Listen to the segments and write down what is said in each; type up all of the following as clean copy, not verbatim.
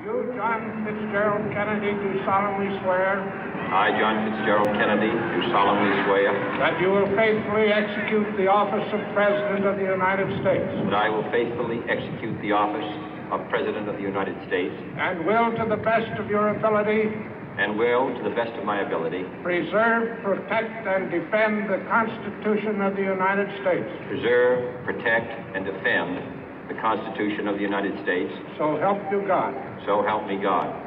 You, John Fitzgerald Kennedy, do solemnly swear. I, John Fitzgerald Kennedy, do solemnly swear. That you will faithfully execute the office of President of the United States. That I will faithfully execute the office of President of the United States. And will, to the best of your ability. And will, to the best of my ability. Preserve, protect, and defend the Constitution of the United States. Preserve, protect, and defend the Constitution of the United States. So help you God. So help me God.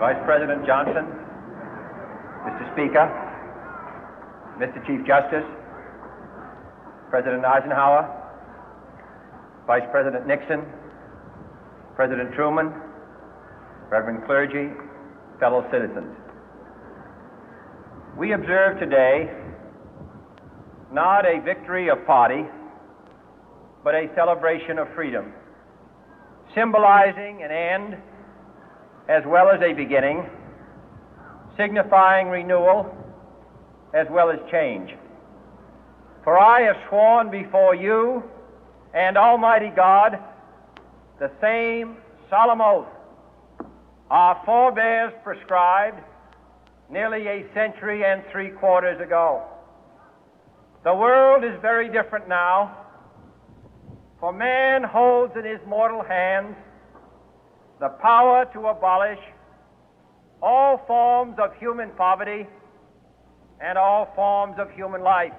Vice President Johnson, Mr. Speaker, Mr. Chief Justice, President Eisenhower, Vice President Nixon, President Truman, Reverend clergy, fellow citizens. We observe today not a victory of party, but a celebration of freedom, symbolizing an end as well as a beginning, signifying renewal as well as change. For I have sworn before you and Almighty God the same solemn oath our forebears prescribed nearly a century and 3/4 ago. The world is very different now, for man holds in his mortal hands the power to abolish all forms of human poverty and all forms of human life.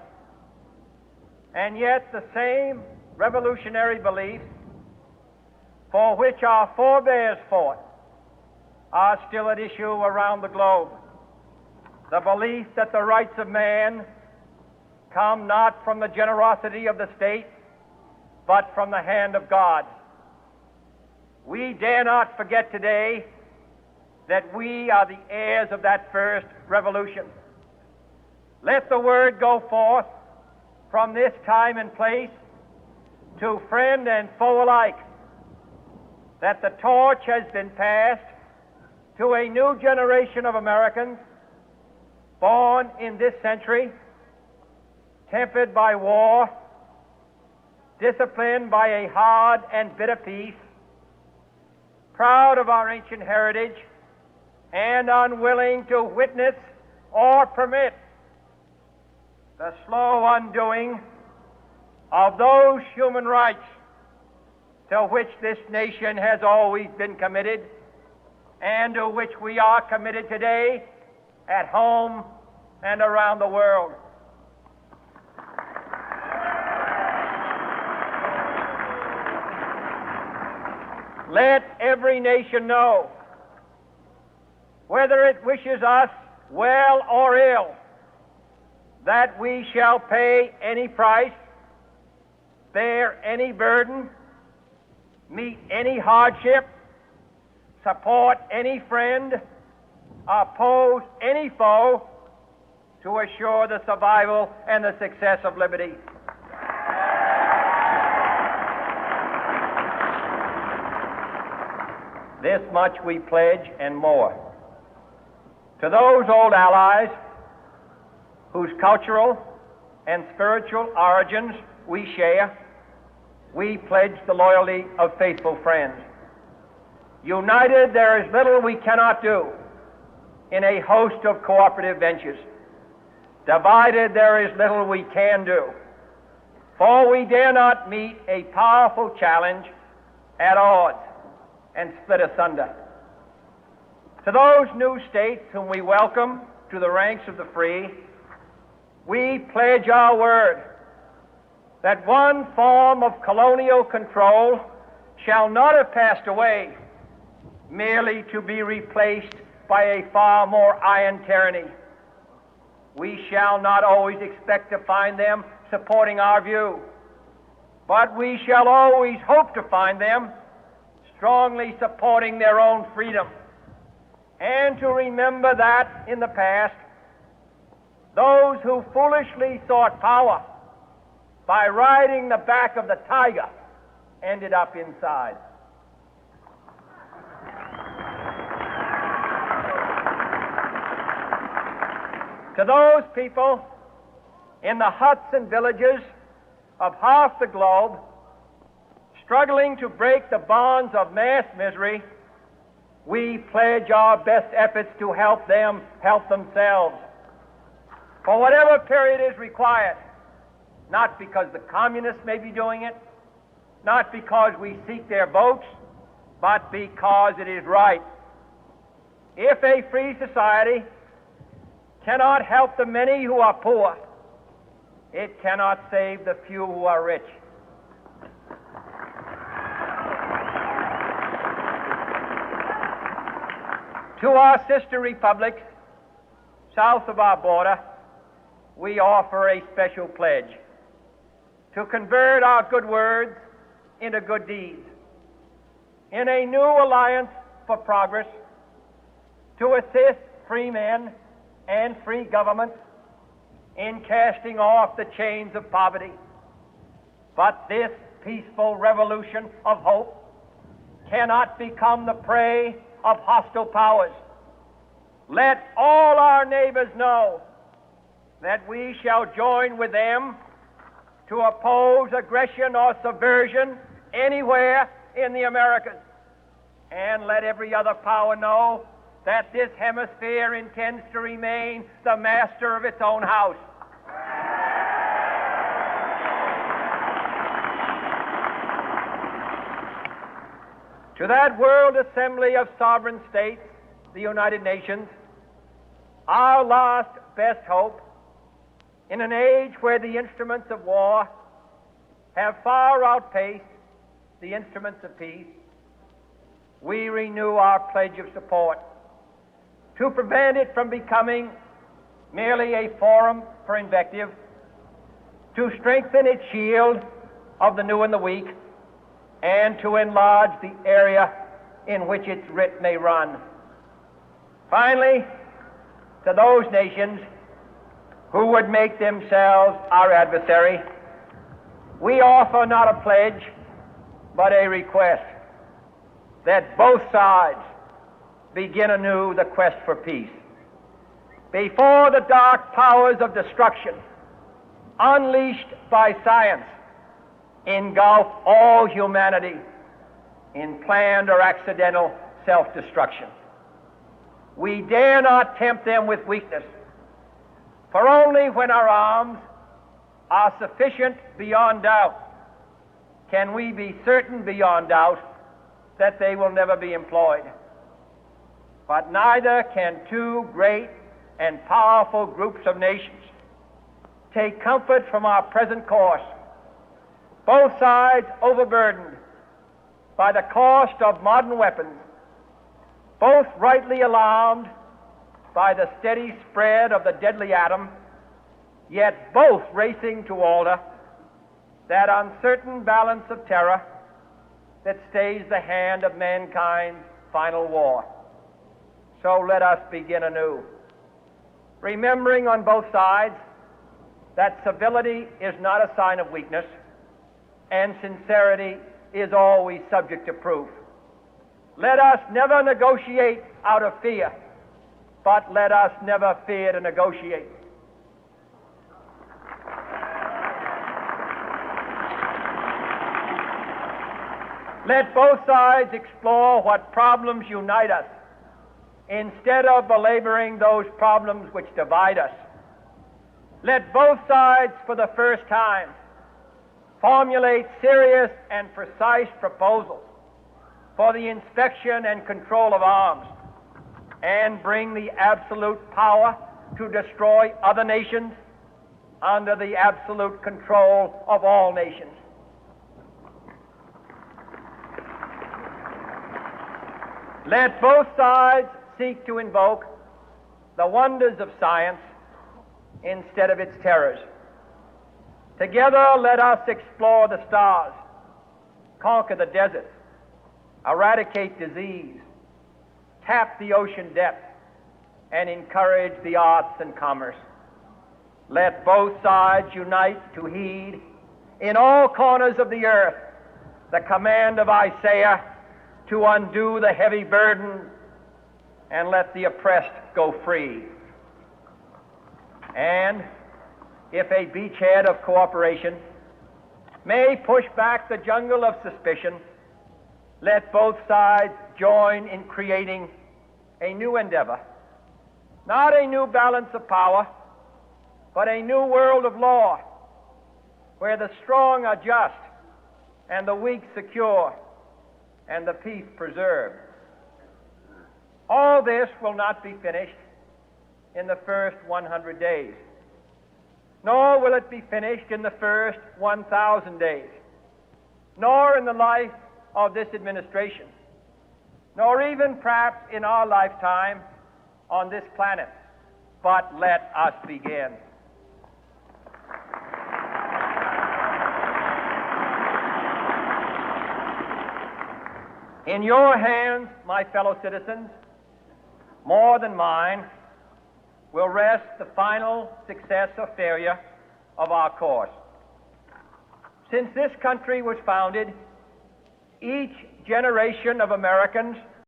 And yet the same revolutionary beliefs for which our forebears fought are still at issue around the globe. The belief that the rights of man come not from the generosity of the state, but from the hand of God. We dare not forget today that we are the heirs of that first revolution. Let the word go forth from this time and place to friend and foe alike that the torch has been passed to a new generation of Americans born in this century, tempered by war, disciplined by a hard and bitter peace, proud of our ancient heritage, and unwilling to witness or permit the slow undoing of those human rights to which this nation has always been committed and to which we are committed today at home and around the world. Let every nation know, whether it wishes us well or ill, that we shall pay any price, bear any burden, meet any hardship, support any friend, oppose any foe to assure the survival and the success of liberty. This much we pledge and more. To those old allies whose cultural and spiritual origins we share, we pledge the loyalty of faithful friends. United, there is little we cannot do in a host of cooperative ventures. Divided, there is little we can do, for we dare not meet a powerful challenge at odds and split asunder. To those new states whom we welcome to the ranks of the free, we pledge our word that one form of colonial control shall not have passed away merely to be replaced by a far more iron tyranny. We shall not always expect to find them supporting our view, but we shall always hope to find them strongly supporting their own freedom, and to remember that in the past, those who foolishly sought power by riding the back of the tiger ended up inside. To those people in the huts and villages of half the globe struggling to break the bonds of mass misery, we pledge our best efforts to help them help themselves for whatever period is required, not because the communists may be doing it, not because we seek their votes, but because it is right. If a free society cannot help the many who are poor, it cannot save the few who are rich. To our sister republics south of our border, we offer a special pledge to convert our good words into good deeds, in a new alliance for progress, to assist free men and free governments in casting off the chains of poverty. But this peaceful revolution of hope cannot become the prey of hostile powers. Let all our neighbors know that we shall join with them to oppose aggression or subversion anywhere in the Americas. And let every other power know that this hemisphere intends to remain the master of its own house. To that World Assembly of Sovereign States, the United Nations, our last best hope, in an age where the instruments of war have far outpaced the instruments of peace, we renew our pledge of support to prevent it from becoming merely a forum for invective, to strengthen its shield of the new and the weak, and to enlarge the area in which its writ may run. Finally, to those nations who would make themselves our adversary, we offer not a pledge, but a request that both sides begin anew the quest for peace. Before the dark powers of destruction, unleashed by science, engulf all humanity in planned or accidental self-destruction, we dare not tempt them with weakness, for only when our arms are sufficient beyond doubt can we be certain beyond doubt that they will never be employed. But neither can two great and powerful groups of nations take comfort from our present course, both sides overburdened by the cost of modern weapons, both rightly alarmed by the steady spread of the deadly atom, yet both racing to alter that uncertain balance of terror that stays the hand of mankind's final war. So let us begin anew, remembering on both sides that civility is not a sign of weakness, and sincerity is always subject to proof. Let us never negotiate out of fear, but let us never fear to negotiate. Let both sides explore what problems unite us, instead of belaboring those problems which divide us. Let both sides, for the first time, formulate serious and precise proposals for the inspection and control of arms, and bring the absolute power to destroy other nations under the absolute control of all nations. Let both sides seek to invoke the wonders of science instead of its terrors. Together, let us explore the stars, conquer the deserts, eradicate disease, tap the ocean depth, and encourage the arts and commerce. Let both sides unite to heed in all corners of the earth the command of Isaiah to undo the heavy burden and let the oppressed go free. And if a beachhead of cooperation may push back the jungle of suspicion, let both sides join in creating a new endeavor, not a new balance of power, but a new world of law, where the strong are just and the weak secure and the peace preserved. All this will not be finished in the first 100 days, nor will it be finished in the first 1,000 days, nor in the life of this administration, nor even perhaps in our lifetime on this planet. But let us begin. In your hands, my fellow citizens, more than mine, will rest the final success or failure of our course. Since this country was founded, each generation of Americans